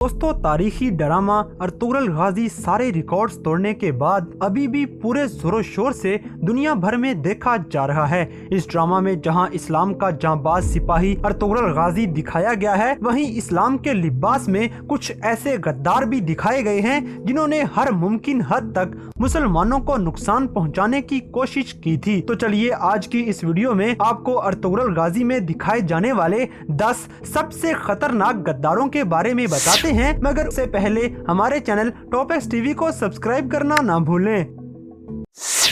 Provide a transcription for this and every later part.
दोस्तों, तारीखी drama Ertugrul गाजी सारे रिकॉर्ड्स तोड़ने के बाद अभी भी पूरे जोरों शोर से दुनिया भर में देखा जा रहा है। इस ड्रामा में जहां इस्लाम का जांबाज सिपाही अर्तुगरुल गाजी दिखाया गया है, वहीं इस्लाम के लिबास में कुछ ऐसे गद्दार भी दिखाए गए हैं जिन्होंने हर मुमकिन हद तक मुसलमानों को नुकसान पहुंचाने की कोशिश की थी। तो चलिए आज की इस वीडियो में आपको अर्तुगरुल गाजी में दिखाए जाने वाले 10 सबसे खतरनाक गद्दारों के बारे में बताते हैं, मगर उससे पहले हमारे चैनल टॉप एक्स टीवी को सब्सक्राइब करना ना भूलें।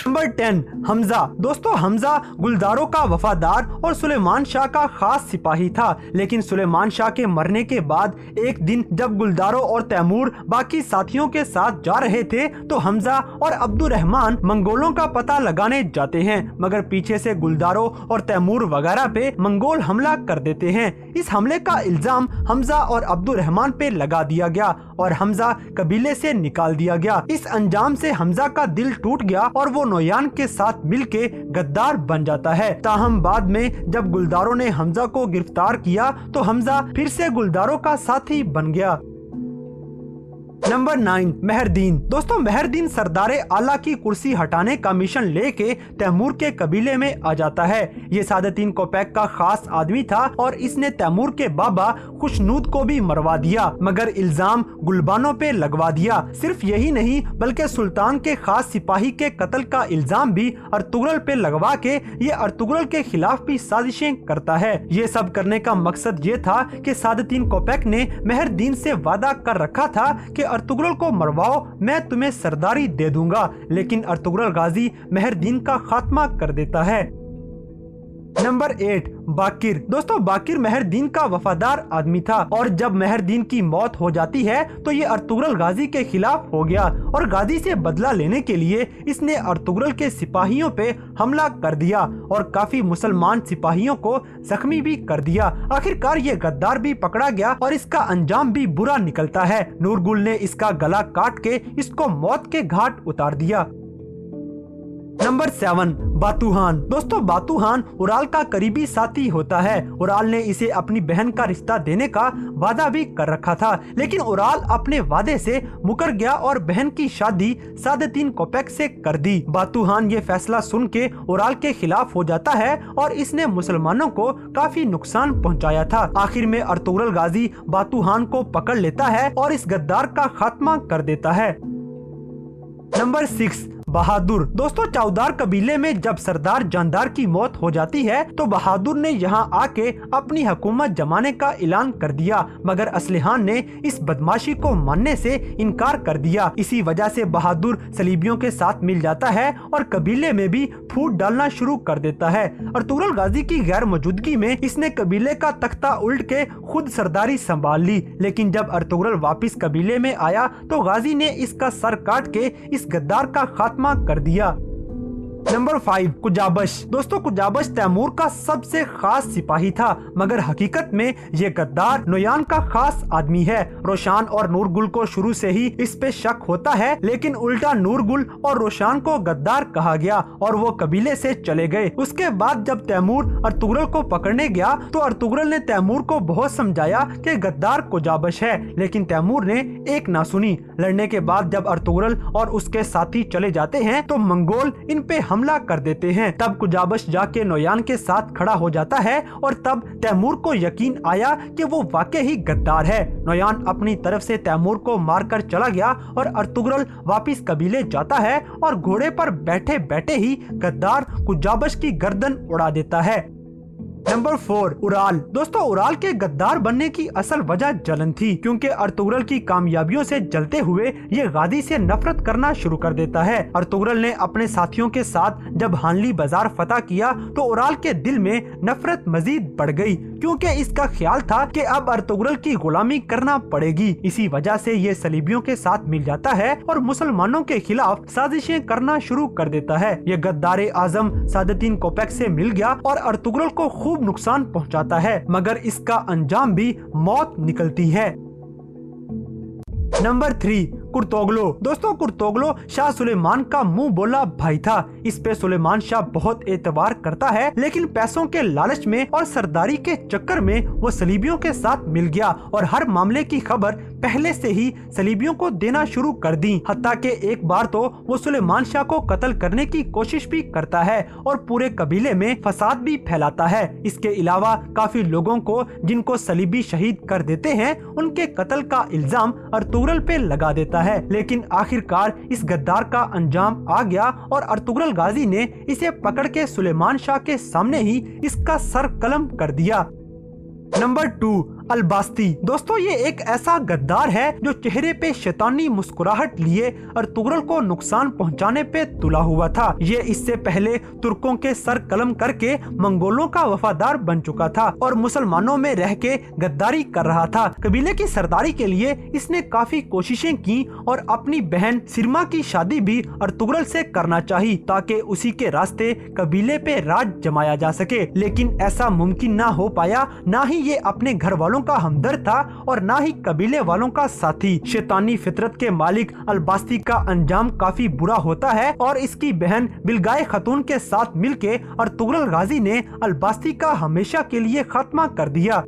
नंबर 10, हमजा। दोस्तों, हमजा गुलदारों का वफादार और सुलेमान शाह का खास सिपाही था, लेकिन सुलेमान शाह के मरने के बाद एक दिन जब गुलदारों और तैमूर बाकी साथियों के साथ जा रहे थे तो हमजा और अब्दुर्रहमान मंगोलों का पता लगाने जाते हैं, मगर पीछे से गुलदारों और तैमूर वगैरह पे मंगोल हमला कर देते हैं। इस हमले का इल्जाम हमजा और अब्दुर्रहमान पे लगा दिया गया और हमजा कबीले से निकाल दिया गया। इस अंजाम से हमजा का दिल टूट गया और वो नोयान के साथ मिलके गद्दार बन जाता है। ताहम बाद में जब गुलदारों ने हमजा को गिरफ्तार किया तो हमजा फिर से गुलदारों का साथी बन गया। नंबर 9, मेहरदीन। दोस्तों, मेहरदीन सरदारे आला की कुर्सी हटाने का मिशन लेके तैमूर के कबीले में आ जाता है। ये सादतीन कोपैक का खास आदमी था और इसने तैमूर के बाबा खुशनूद को भी मरवा दिया, मगर इल्जाम गुलबानों पे लगवा दिया। सिर्फ यही नहीं बल्कि सुल्तान के खास सिपाही के कत्ल का इल्जाम भी अर्तुगरुल पे लगवा के ये अर्तुगरुल के खिलाफ भी साजिशें करता है। ये सब करने का मकसद ये था कि सादतीन कोपैक ने मेहरदीन से वादा कर रखा था कि अर्तुगरुल को मरवाओ, मैं तुम्हें सरदारी दे दूंगा, लेकिन अर्तुगरुल गाजी मेहरदीन का खात्मा कर देता है। नंबर 8, बाकिर। दोस्तों, बाकिर मेहरदीन का वफादार आदमी था और जब मेहरदीन की मौत हो जाती है तो ये अर्तुगरुल गाजी के खिलाफ हो गया और गाजी से बदला लेने के लिए इसने अर्तुगरुल के सिपाहियों पे हमला कर दिया और काफी मुसलमान सिपाहियों को जख्मी भी कर दिया। आखिरकार ये गद्दार भी पकड़ा गया और इसका अंजाम भी बुरा निकलता है। नूरगुल ने इसका गला काट के इसको मौत के घाट उतार दिया। नंबर 7, बातूहान। दोस्तों, बातूहान उराल का करीबी साथी होता है। उराल ने इसे अपनी बहन का रिश्ता देने का वादा भी कर रखा था, लेकिन उराल अपने वादे से मुकर गया और बहन की शादी सादतीन कोपैक से कर दी। बातूहान ये फैसला सुन के उराल के खिलाफ हो जाता है और इसने मुसलमानों को काफी नुकसान पहुंचाया था। आखिर में अर्तुगरुल गाजी बातूहान को पकड़ लेता है और इस गद्दार का खात्मा कर देता है। नंबर 6, बहादुर। दोस्तों, चौदार कबीले में जब सरदार जानदार की मौत हो जाती है तो बहादुर ने यहाँ आके अपनी हुकूमत जमाने का ऐलान कर दिया, मगर असलिहान ने इस बदमाशी को मानने से इनकार कर दिया। इसी वजह से बहादुर सलीबियों के साथ मिल जाता है और कबीले में भी फूट डालना शुरू कर देता है। अर्तुगरुल गाजी की गैर मौजूदगी में इसने कबीले का तख्ता उल्ट के खुद सरदारी संभाल ली, लेकिन जब अर्तुगरुल वापिस कबीले में आया तो गाजी ने इसका सर काट के इस गद्दार का खात्मा कर दिया। नंबर 5, कुजाबश। दोस्तों, कुजाबश तैमूर का सबसे खास सिपाही था, मगर हकीकत में ये गद्दार नोयान का खास आदमी है। रोशान और नूरगुल को शुरू से ही इस पे शक होता है, लेकिन उल्टा नूरगुल और रोशान को गद्दार कहा गया और वो कबीले से चले गए। उसके बाद जब तैमूर अर्तुगरुल को पकड़ने गया तो अर्तुगरुल ने तैमूर को बहुत समझाया कि गद्दार कुजाबश है, लेकिन तैमूर ने एक ना सुनी। लड़ने के बाद जब अर्तुगरुल और उसके साथी चले जाते हैं तो मंगोल इन पे हमला कर देते हैं। तब कुजाबश जाके नोयान के साथ खड़ा हो जाता है और तब तैमूर को यकीन आया कि वो वाकई ही गद्दार है। नोयान अपनी तरफ से तैमूर को मारकर चला गया और अर्तुगरुल वापिस कबीले जाता है और घोड़े पर बैठे बैठे ही गद्दार कुजाबश की गर्दन उड़ा देता है। Number 4, Ural. दोस्तों, उराल के गद्दार बनने की असल वजह जलन थी, क्योंकि अर्तुगरुल की कामयाबियों से जलते हुए ये गाजी से नफरत करना शुरू कर देता है। अर्तुगरुल ने अपने साथियों के साथ जब हानली बाजार फतह किया तो उराल के दिल में नफरत मजीद बढ़ गई, क्योंकि इसका ख्याल था कि अब अर्तुगरुल की गुलामी करना पड़ेगी। इसी वजह से ये सलीबियों के साथ मिल जाता है और मुसलमानों के खिलाफ साजिशें करना शुरू कर देता है। ये गद्दारे आजम सादतीन कोपैक से मिल गया और अर्तुगरुल को खूब नुकसान पहुंचाता है, मगर इसका अंजाम भी मौत निकलती है। नंबर 3, कुर्तोगलो। दोस्तों कुर्तोगलो शाह सुलेमान का मुंह बोला भाई था। इस पे सुलेमान शाह बहुत एतबार करता है, लेकिन पैसों के लालच में और सरदारी के चक्कर में वो सलीबियों के साथ मिल गया और हर मामले की खबर पहले से ही सलीबियों को देना शुरू कर दी। हत्ता के एक बार तो वो सुलेमान शाह को कत्ल करने की कोशिश भी करता है और पूरे कबीले में फसाद भी फैलाता है। इसके अलावा काफी लोगों को जिनको सलीबी शहीद कर देते हैं उनके कत्ल का इल्जाम अर्तुगरुल पे लगा देता है, लेकिन आखिरकार इस गद्दार का अंजाम आ गया और अर्तुगरुल गाजी ने इसे पकड़ के सुलेमान शाह के सामने ही इसका सर कलम कर दिया। नंबर 2, अलबास्ती। दोस्तों ये एक ऐसा गद्दार है जो चेहरे पे शैतानी मुस्कुराहट लिए अर्तुगरुल को नुकसान पहुंचाने पे तुला हुआ था। ये इससे पहले तुर्कों के सर कलम करके मंगोलों का वफादार बन चुका था और मुसलमानों में रह के गद्दारी कर रहा था। कबीले की सरदारी के लिए इसने काफी कोशिशें की और अपनी बहन सिरमा की शादी भी अर्तुगरुल से करना चाही ताकि उसी के रास्ते कबीले पे राज जमाया जा सके, लेकिन ऐसा मुमकिन ना हो पाया। ना ही ये अपने घर वालों का हमदर्द था और ना ही कबीले वालों का साथी। शैतानी फितरत के मालिक अलबास्ती का अंजाम काफी बुरा होता है और इसकी बहन बिलगाय खतून के साथ मिलके अर्तुगरुल गाजी ने अलबास्ती का हमेशा के लिए खात्मा कर दिया।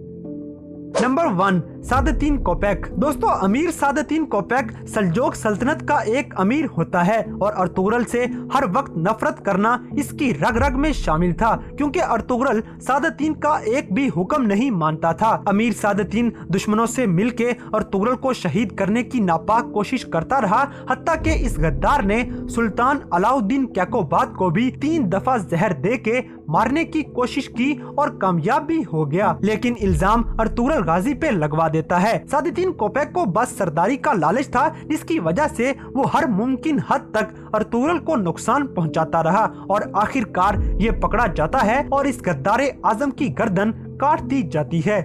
नंबर 1, सादतीन कोपेक। दोस्तों अमीर सादतीन कोपेक सल्जोक सल्तनत का एक अमीर होता है और अर्तुगरुल से हर वक्त नफरत करना इसकी रग रग में शामिल था, क्योंकि अर्तुगरुल सादतीन का एक भी हुक्म नहीं मानता था। अमीर सादतीन दुश्मनों से मिलके अर्तुगरुल को शहीद करने की नापाक कोशिश करता रहा, हत्ता के इस गद्दार ने सुल्तान अलाउद्दीन कैकोबाद को भी 3 दफा जहर दे के मारने की कोशिश की और कामयाब भी हो गया, लेकिन इल्जाम अर्तुगरुल गाजी पे लगवा देता है। सादतीन कोपेक को बस सरदारी का लालच था, जिसकी वजह से वो हर मुमकिन हद तक अर्तुगरुल को नुकसान पहुंचाता रहा और आखिरकार ये पकड़ा जाता है और इस गद्दारे आजम की गर्दन काट दी जाती है।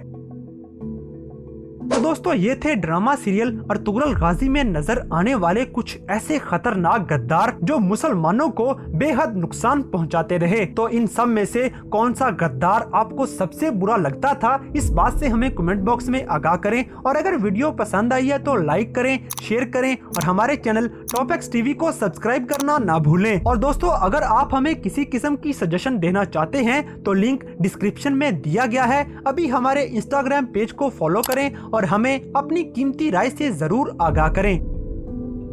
तो दोस्तों ये थे ड्रामा सीरियल अर्तुगरुल गाजी में नजर आने वाले कुछ ऐसे खतरनाक गद्दार जो मुसलमानों को बेहद नुकसान पहुंचाते रहे। तो इन सब में से कौन सा गद्दार आपको सबसे बुरा लगता था, इस बात से हमें कमेंट बॉक्स में आगाह करें। और अगर वीडियो पसंद आई है तो लाइक करें, शेयर करें और हमारे चैनल टॉप एक्स टीवी को सब्सक्राइब करना ना भूलें। और दोस्तों अगर आप हमें किसी किस्म की सजेशन देना चाहते हैं तो लिंक डिस्क्रिप्शन में दिया गया है। अभी हमारे इंस्टाग्राम पेज को फॉलो करें और हमें अपनी कीमती राय से जरूर आगाह करें।